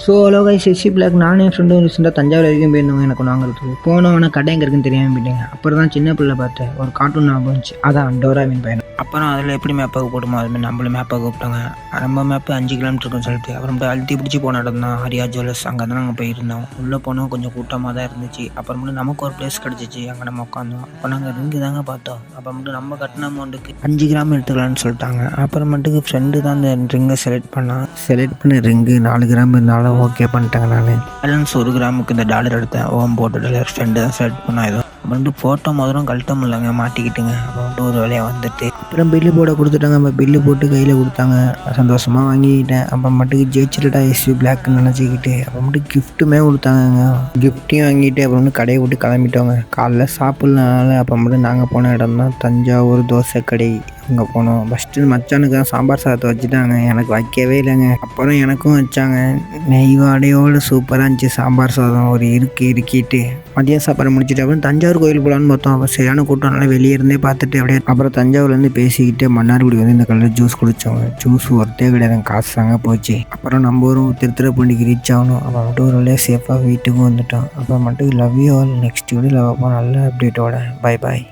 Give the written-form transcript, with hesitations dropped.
So hello guys, SC block. நானும் என் ஃப்ரெண்டும் ரீசெண்டாக தஞ்சாவூர் வரைக்கும் போயிருந்தோம் எனக்கு ஒன்று வாங்குறதுக்கு. போனோம், ஆனால் கடை எங்கே இருக்குன்னு தெரியாமல் போயிட்டேங்க. அப்புறம் தான் சின்ன பிள்ளை பார்த்தேன், ஒரு கார்ட்டூன் ஞாபகம் இருந்துச்சு, அதான் டோராவின் பயணம். அப்புறம் அதில் எப்படி மேப்பாக போடுமோ அதுமாதிரி நம்மளும் மேப்பாக கூப்பிட்டாங்க. நம்ம மேப்பு 5 கிலோமீட்டர் இருக்குன்னு சொல்லிட்டு அப்புறம் அழுத்தி பிடிச்சி போன இடம் தான் ஹரியா ஜுவல்லர்ஸ். அங்கே தான் நாங்கள் போயிருந்தோம். உள்ளே போனோம், கொஞ்சம் கூட்டமாக தான் இருந்துச்சு. அப்புறமேட்டு நமக்கு ஒரு பிளேஸ் கிடச்சிச்சு, அங்கே நம்ம உட்காந்தோம். அப்போ நாங்கள் ரிங்கு தாங்க பார்த்தோம். அப்புறமேட்டு நம்ம கட்டின அமௌண்ட்டுக்கு 5 கிராம் எடுத்துக்கலான்னு சொல்லிட்டாங்க. அப்புறமேட்டுக்கு ஃப்ரெண்டு தான் அந்த ரிங்கை செலக்ட் பண்ண ரிங்கு 4 கிராம் இருந்தாலும் ஓகே பண்ணிட்டாங்க. நான் பேலன்ஸ் 1 கிராமுக்கு இந்த டாலர் எடுத்தேன். போட்டு டாலர் ஃப்ரெண்டு தான் செலக்ட் பண்ணால் ஏதோ அப்புறம் ஃபோட்டோ முதலும் கழட்ட முடியலங்க, மாட்டிக்கிட்டுங்க. அப்புறம் ஒரு வேலையாக வந்துட்டு அப்புறம் பில்லு போட கொடுத்துட்டாங்க. நம்ம பில்லு போட்டு கையில் கொடுத்தாங்க. சந்தோஷமாக வாங்கிக்கிட்டேன். அப்புறம் மட்டுக்கு ஜெயிச்சிட்டா எஸ்சி பிளாக்னு நினச்சிக்கிட்டு அப்புறமேட்டு கிஃப்ட்டுமே கொடுத்தாங்க. கிஃப்ட்டையும் வாங்கிட்டு அப்புறம் கடையை விட்டு கிளம்பிட்டோங்க. காலைல சாப்பிட்லனால அப்புறமேட்டு நாங்கள் போன இடம் தான் தஞ்சாவூர் தோசை கடை. அங்கே போனோம். ஃபஸ்ட்டு மச்சானுக்கு தான் சாம்பார் சாதத்தை வச்சுட்டாங்க, எனக்கு வைக்கவே இல்லைங்க. அப்புறம் எனக்கும் வச்சாங்க. நெய் வாடையோடு சூப்பராக இருந்துச்சு சாம்பார் சாதம். ஒரு இருக்கிட்டு மதியம் சாப்பாடு முடிச்சுட்டு அப்புறம் தஞ்சாவூர் கோயில் போகலான்னு பார்த்தோம். அப்புறம் சரியான கூட்டம், நல்லா வெளியே இருந்தே பார்த்துட்டு அப்படியே அப்புறம் தஞ்சாவூர்லேருந்து பேசிக்கிட்டு மன்னார்குடி வந்து இந்த கலர் ஜூஸ் குடித்தோங்க. ஜூஸ் ஒருத்தே கிடையாது, காசு தாங்க போச்சு. அப்புறம் நம்ம ஒரு திருத்துறைப்பூண்டிக்கு ரீச் ஆகணும். அப்புறம் மட்டும் ஒரு வழியாக சேஃபாக வீட்டுக்கும் வந்துட்டோம். அப்புறம் மட்டும் லவ் யூ ஆல். நெக்ஸ்ட் வீடியோவில் நல்ல அப்டேட்டோட. Bye bye.